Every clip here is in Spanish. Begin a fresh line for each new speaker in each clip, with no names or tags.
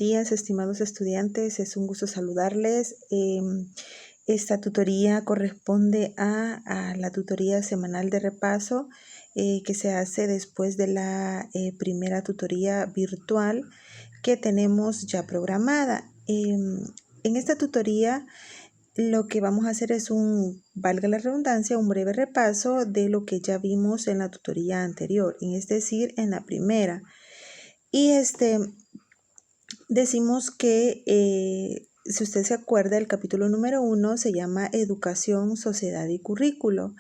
días, estimados estudiantes. Es un gusto saludarles. Esta tutoría corresponde a la tutoría semanal de repaso que se hace después de la primera tutoría virtual que tenemos ya programada. En esta tutoría lo que vamos a hacer es valga la redundancia, un breve repaso de lo que ya vimos en la tutoría anterior, es decir, en la primera. Y decimos que, si usted se acuerda, el capítulo número 1 se llama Educación, Sociedad y Currículo.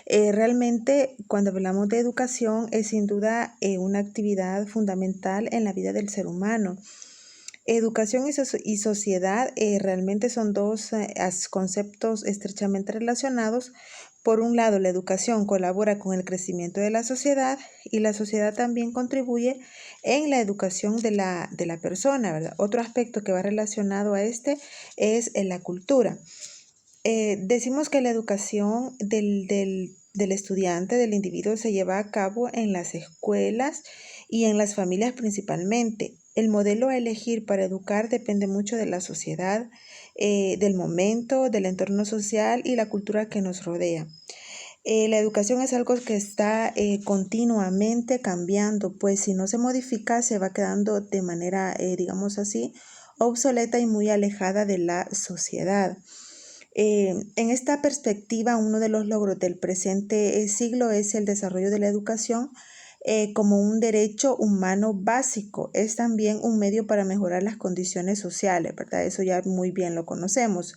Realmente, cuando hablamos de educación, es sin duda una actividad fundamental en la vida del ser humano. Educación y sociedad realmente son dos conceptos estrechamente relacionados. Por un lado, la educación colabora con el crecimiento de la sociedad y la sociedad también contribuye en la educación de la persona, ¿verdad? Otro aspecto que va relacionado a es la cultura. Decimos que la educación del estudiante, del individuo, se lleva a cabo en las escuelas y en las familias principalmente. El modelo a elegir para educar depende mucho de la sociedad, del momento, del entorno social y la cultura que nos rodea. La educación es algo que está continuamente cambiando, pues si no se modifica se va quedando de manera, digamos así, obsoleta y muy alejada de la sociedad. En esta perspectiva, uno de los logros del presente siglo es el desarrollo de la educación como un derecho humano básico. Es también un medio para mejorar las condiciones sociales, ¿verdad? Eso ya muy bien lo conocemos.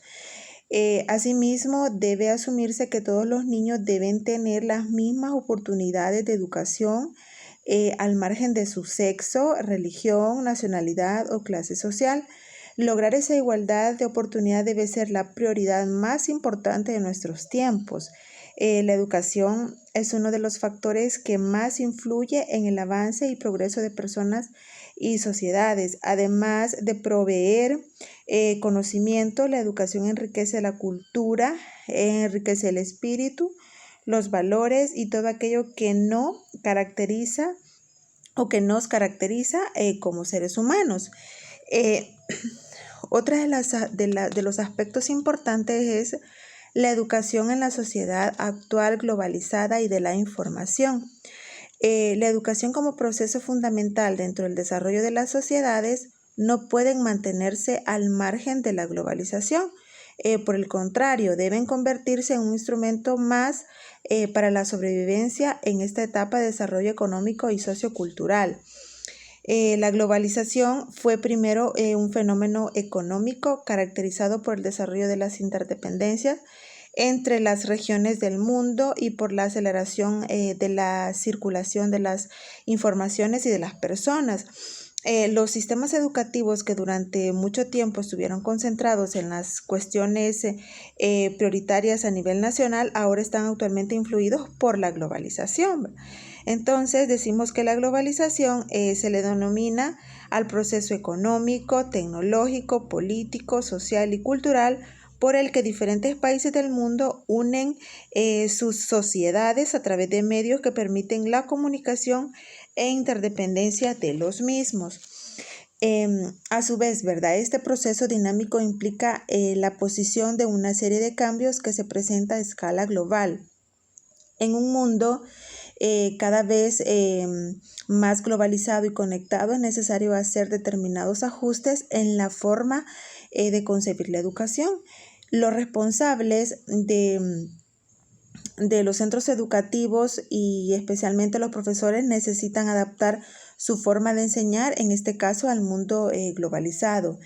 Asimismo, debe asumirse que todos los niños deben tener las mismas oportunidades de educación al margen de su sexo, religión, nacionalidad o clase social. Lograr esa igualdad de oportunidad debe ser la prioridad más importante de nuestros tiempos. La educación es uno de los factores que más influye en el avance y progreso de personas y sociedades. Además de proveer conocimiento, la educación enriquece la cultura, enriquece el espíritu, los valores y todo aquello que no caracteriza o que nos caracteriza como seres humanos. Otra de los aspectos importantes es la educación en la sociedad actual globalizada y de la información. La educación como proceso fundamental dentro del desarrollo de las sociedades no pueden mantenerse al margen de la globalización. Por el contrario, deben convertirse en un instrumento más para la sobrevivencia en esta etapa de desarrollo económico y sociocultural. La globalización fue primero un fenómeno económico caracterizado por el desarrollo de las interdependencias entre las regiones del mundo y por la aceleración de la circulación de las informaciones y de las personas. Los sistemas educativos que durante mucho tiempo estuvieron concentrados en las cuestiones prioritarias a nivel nacional ahora están actualmente influidos por la globalización. Entonces decimos que la globalización se le denomina al proceso económico, tecnológico, político, social y cultural por el que diferentes países del mundo unen sus sociedades a través de medios que permiten la comunicación e interdependencia de los mismos. A su vez, ¿verdad? Este proceso dinámico implica la posición de una serie de cambios que se presenta a escala global. En un mundo cada vez más globalizado y conectado, es necesario hacer determinados ajustes en la forma de concebir la educación. Los responsables de los centros educativos y especialmente los profesores necesitan adaptar su forma de enseñar, en este caso al mundo globalizado.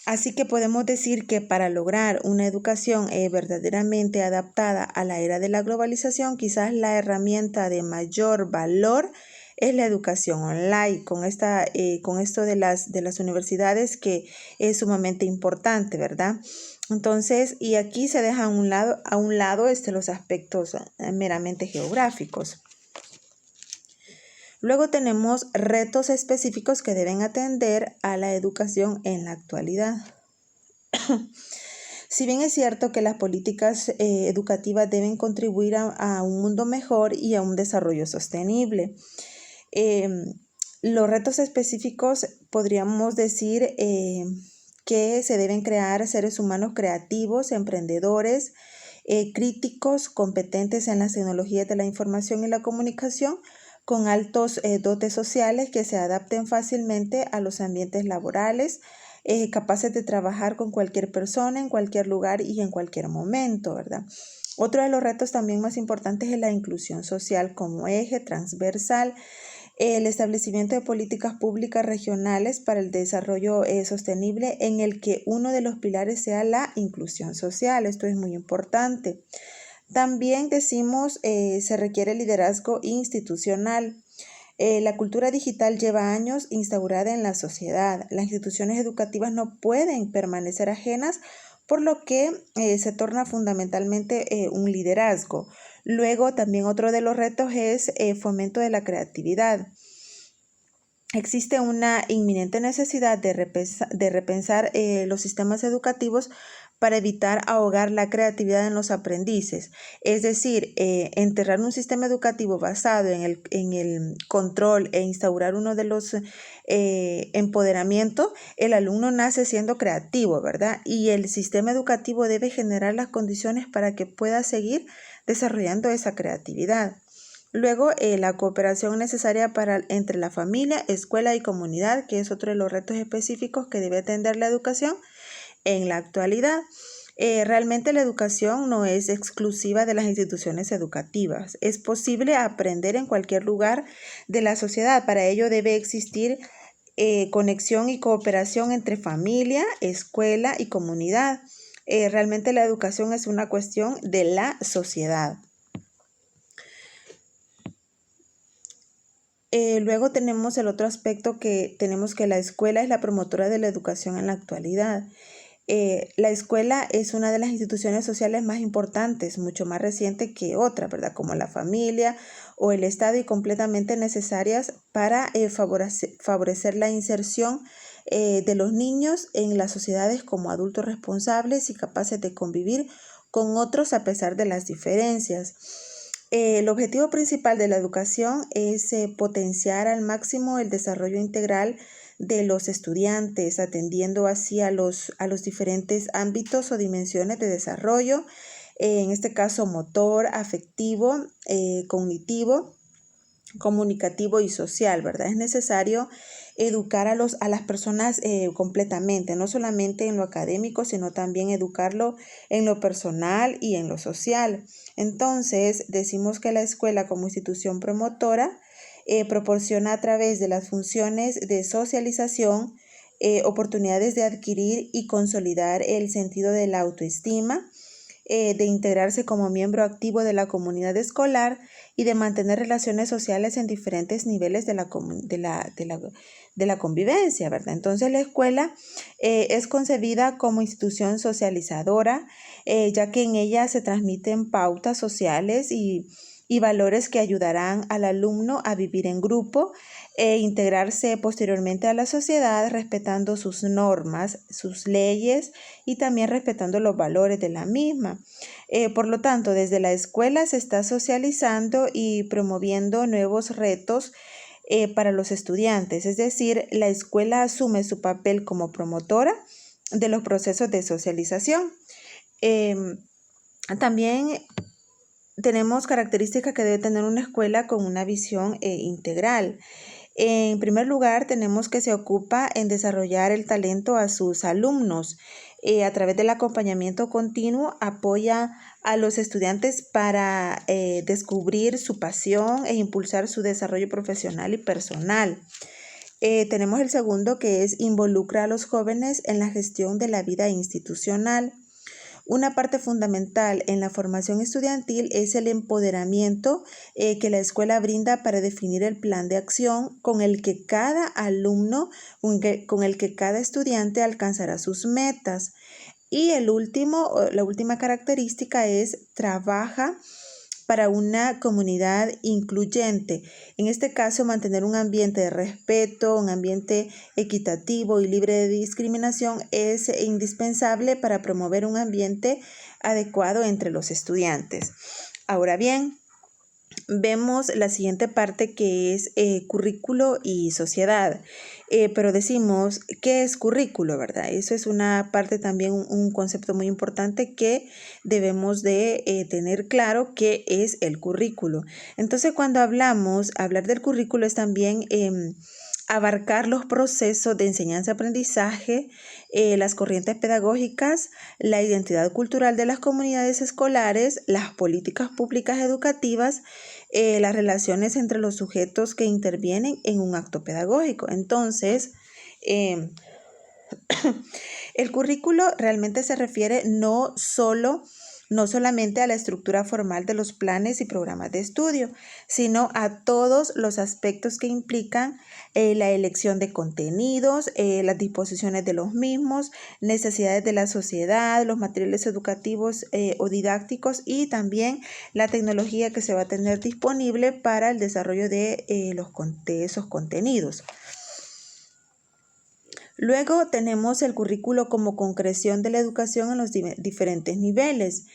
Así que podemos decir que para lograr una educación verdaderamente adaptada a la era de la globalización, quizás la herramienta de mayor valor es la educación online, con esto de las universidades, que es sumamente importante, ¿verdad? Entonces, y aquí se deja a un lado los aspectos meramente geográficos. Luego tenemos retos específicos que deben atender a la educación en la actualidad. Si bien es cierto que las políticas educativas deben contribuir a un mundo mejor y a un desarrollo sostenible, Los retos específicos podríamos decir que se deben crear seres humanos creativos, emprendedores, críticos, competentes en las tecnologías de la información y la comunicación, con altos dotes sociales que se adapten fácilmente a los ambientes laborales, capaces de trabajar con cualquier persona, en cualquier lugar y en cualquier momento, ¿verdad? Otro de los retos también más importantes es la inclusión social como eje transversal, el establecimiento de políticas públicas regionales para el desarrollo sostenible, en el que uno de los pilares sea la inclusión social. Esto es muy importante. También decimos se requiere liderazgo institucional. La cultura digital lleva años instaurada en la sociedad. Las instituciones educativas no pueden permanecer ajenas, por lo que se torna fundamentalmente un liderazgo. Luego, también otro de los retos es fomento de la creatividad. Existe una inminente necesidad de repensar los sistemas educativos para evitar ahogar la creatividad en los aprendices. Es decir, enterrar un sistema educativo basado en el control e instaurar uno de los empoderamientos, el alumno nace siendo creativo, ¿verdad? Y el sistema educativo debe generar las condiciones para que pueda seguir desarrollando esa creatividad. Luego, la cooperación necesaria entre la familia, escuela y comunidad, que es otro de los retos específicos que debe atender la educación en la actualidad. Realmente la educación no es exclusiva de las instituciones educativas. Es posible aprender en cualquier lugar de la sociedad. Para ello debe existir conexión y cooperación entre familia, escuela y comunidad. Realmente la educación es una cuestión de la sociedad. Luego tenemos el otro aspecto que tenemos, que la escuela es la promotora de la educación en la actualidad. La escuela es una de las instituciones sociales más importantes, mucho más reciente que otra, ¿verdad? Como la familia o el Estado, y completamente necesarias para favorecer la inserción de los niños en las sociedades como adultos responsables y capaces de convivir con otros a pesar de las diferencias. El objetivo principal de la educación es potenciar al máximo el desarrollo integral de los estudiantes, atendiendo así a los diferentes ámbitos o dimensiones de desarrollo, en este caso motor, afectivo, cognitivo, comunicativo y social, ¿verdad? Es necesario educar a las personas completamente, no solamente en lo académico, sino también educarlo en lo personal y en lo social. Entonces, decimos que la escuela como institución promotora proporciona a través de las funciones de socialización oportunidades de adquirir y consolidar el sentido de la autoestima, de integrarse como miembro activo de la comunidad escolar y de mantener relaciones sociales en diferentes niveles de la convivencia, ¿verdad? Entonces la escuela es concebida como institución socializadora, ya que en ella se transmiten pautas sociales y valores que ayudarán al alumno a vivir en grupo e integrarse posteriormente a la sociedad, respetando sus normas, sus leyes y también respetando los valores de la misma. Por lo tanto, desde la escuela se está socializando y promoviendo nuevos retos para los estudiantes, es decir, la escuela asume su papel como promotora de los procesos de socialización. También tenemos características que debe tener una escuela con una visión integral. En primer lugar, tenemos que se ocupa en desarrollar el talento a sus alumnos. A través del acompañamiento continuo, apoya a los estudiantes para descubrir su pasión e impulsar su desarrollo profesional y personal. Tenemos el segundo, que es involucra a los jóvenes en la gestión de la vida institucional. Una parte fundamental en la formación estudiantil es el empoderamiento que la escuela brinda para definir el plan de acción con el que cada alumno, con el que cada estudiante alcanzará sus metas. Y la última característica es trabaja para una comunidad incluyente. En este caso, mantener un ambiente de respeto, un ambiente equitativo y libre de discriminación es indispensable para promover un ambiente adecuado entre los estudiantes. Ahora bien, vemos la siguiente parte que es currículo y sociedad. Pero decimos, ¿qué es currículo, verdad? Eso es una parte también, un concepto muy importante que debemos de tener claro qué es el currículo. Entonces, cuando hablar del currículo es también abarcar los procesos de enseñanza-aprendizaje, las corrientes pedagógicas, la identidad cultural de las comunidades escolares, las políticas públicas educativas, las relaciones entre los sujetos que intervienen en un acto pedagógico. Entonces, eh, el currículo realmente se refiere no solamente a la estructura formal de los planes y programas de estudio, sino a todos los aspectos que implican la elección de contenidos, las disposiciones de los mismos, necesidades de la sociedad, los materiales educativos o didácticos y también la tecnología que se va a tener disponible para el desarrollo de esos contenidos. Luego tenemos el currículo como concreción de la educación en los diferentes niveles.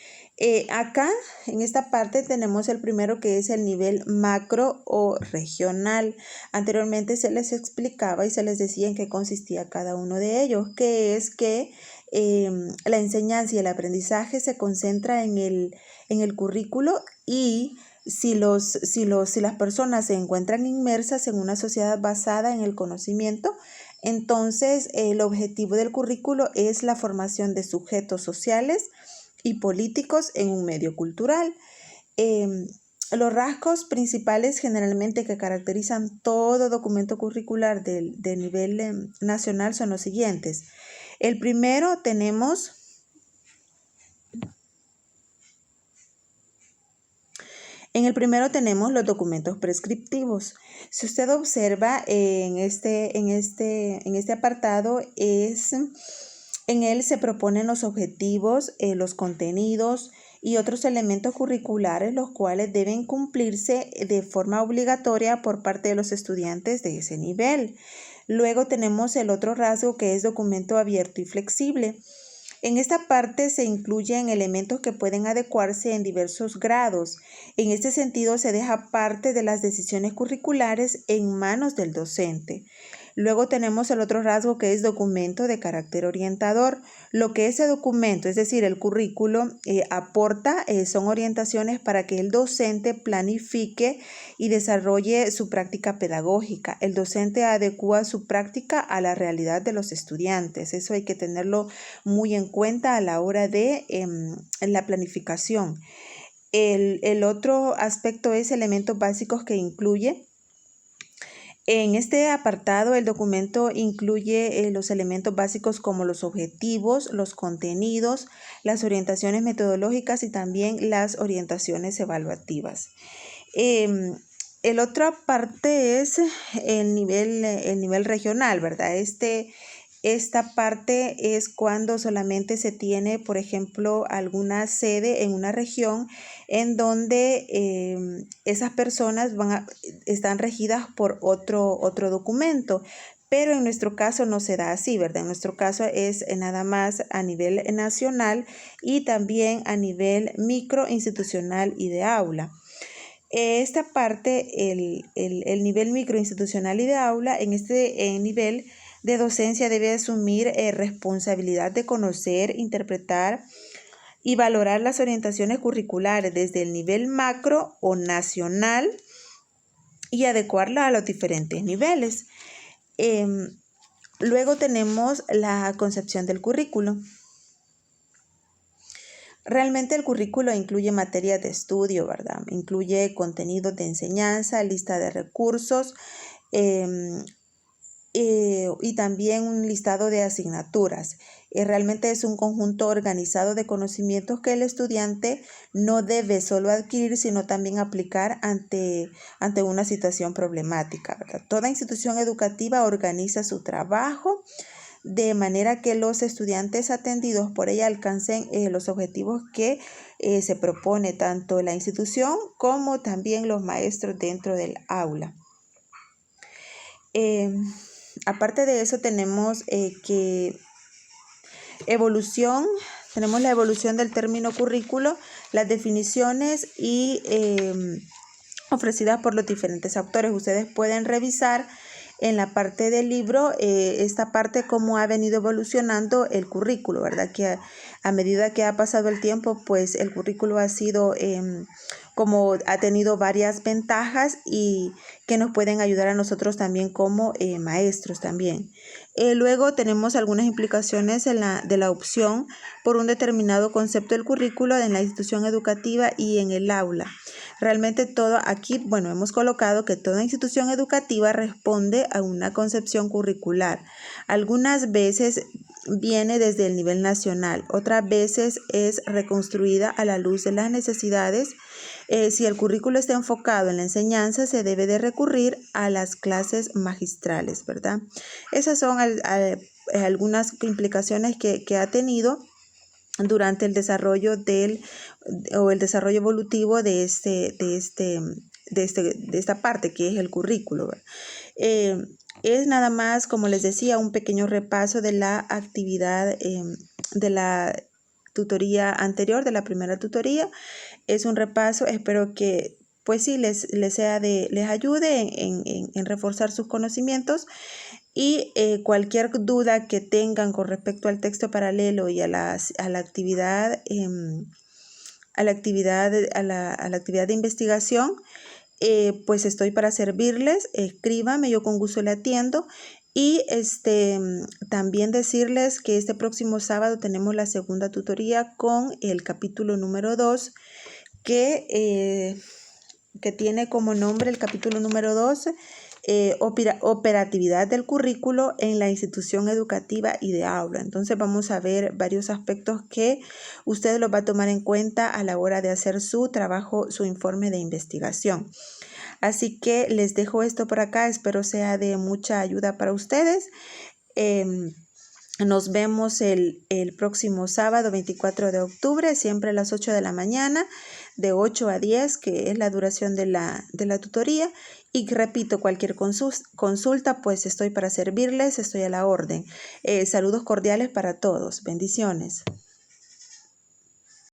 Acá, en esta parte, tenemos el primero que es el nivel macro o regional. Anteriormente se les explicaba y se les decía en qué consistía cada uno de ellos, que es que la enseñanza y el aprendizaje se concentra en el currículo y si las personas se encuentran inmersas en una sociedad basada en el conocimiento, entonces el objetivo del currículo es la formación de sujetos sociales y políticos en un medio cultural. Los rasgos principales generalmente que caracterizan todo documento curricular del nivel nacional son los siguientes. El primero tenemos los documentos prescriptivos. Si usted observa en este apartado, en él se proponen los objetivos, los contenidos y otros elementos curriculares, los cuales deben cumplirse de forma obligatoria por parte de los estudiantes de ese nivel. Luego tenemos el otro rasgo que es documento abierto y flexible. En esta parte se incluyen elementos que pueden adecuarse en diversos grados. En este sentido, se deja parte de las decisiones curriculares en manos del docente. Luego tenemos el otro rasgo que es documento de carácter orientador. Lo que ese documento, es decir, el currículo, aporta son orientaciones para que el docente planifique y desarrolle su práctica pedagógica. El docente adecúa su práctica a la realidad de los estudiantes. Eso hay que tenerlo muy en cuenta a la hora de la planificación. El otro aspecto es elementos básicos que incluye. En este apartado, el documento incluye los elementos básicos como los objetivos, los contenidos, las orientaciones metodológicas y también las orientaciones evaluativas. El otra parte es el nivel regional, ¿verdad? Esta parte es cuando solamente se tiene, por ejemplo, alguna sede en una región en donde esas personas están regidas por otro documento. Pero en nuestro caso no se da así, ¿verdad? En nuestro caso es nada más a nivel nacional y también a nivel microinstitucional y de aula. Esta parte, el nivel microinstitucional y de aula, en este nivel de docencia debe asumir responsabilidad de conocer, interpretar y valorar las orientaciones curriculares desde el nivel macro o nacional y adecuarla a los diferentes niveles. Luego tenemos la concepción del currículo. Realmente el currículo incluye materias de estudio, ¿verdad? Incluye contenidos de enseñanza, lista de recursos y también un listado de asignaturas. Realmente es un conjunto organizado de conocimientos que el estudiante no debe solo adquirir, sino también aplicar ante una situación problemática, ¿verdad? Toda institución educativa organiza su trabajo de manera que los estudiantes atendidos por ella alcancen los objetivos que se propone tanto la institución como también los maestros dentro del aula. Aparte de eso tenemos tenemos la evolución del término currículo, las definiciones y ofrecidas por los diferentes autores. Ustedes pueden revisar en la parte del libro esta parte cómo ha venido evolucionando el currículo, ¿verdad? Que a medida que ha pasado el tiempo, pues el currículo ha sido como ha tenido varias ventajas y que nos pueden ayudar a nosotros también como maestros también. Luego tenemos algunas implicaciones de la opción por un determinado concepto del currículo en la institución educativa y en el aula. Realmente todo aquí, bueno, hemos colocado que toda institución educativa responde a una concepción curricular. Algunas veces viene desde el nivel nacional, otras veces es reconstruida a la luz de las necesidades. Si el currículo está enfocado en la enseñanza, se debe de recurrir a las clases magistrales, ¿verdad? Esas son algunas implicaciones que ha tenido durante el desarrollo el desarrollo evolutivo de esta parte que es el currículo. Es nada más, como les decía, un pequeño repaso de la actividad de la tutoría anterior, de la primera tutoría. Es un repaso, espero que pues sí les ayude en reforzar sus conocimientos. Y cualquier duda que tengan con respecto al texto paralelo y a la actividad de investigación, pues estoy para servirles. Escríbame, yo con gusto le atiendo. Y también decirles que este próximo sábado tenemos la segunda tutoría con el capítulo número 2, que tiene como nombre el capítulo número 2, operatividad del currículo en la institución educativa y de aula. Entonces vamos a ver varios aspectos que usted los va a tomar en cuenta a la hora de hacer su trabajo, su informe de investigación. Así que les dejo esto por acá, espero sea de mucha ayuda para ustedes. Nos vemos el próximo sábado 24 de octubre, siempre a las 8 de la mañana, de 8 a 10, que es la duración de la tutoría. Y repito, cualquier consulta, pues estoy para servirles, estoy a la orden. Saludos cordiales para todos. Bendiciones.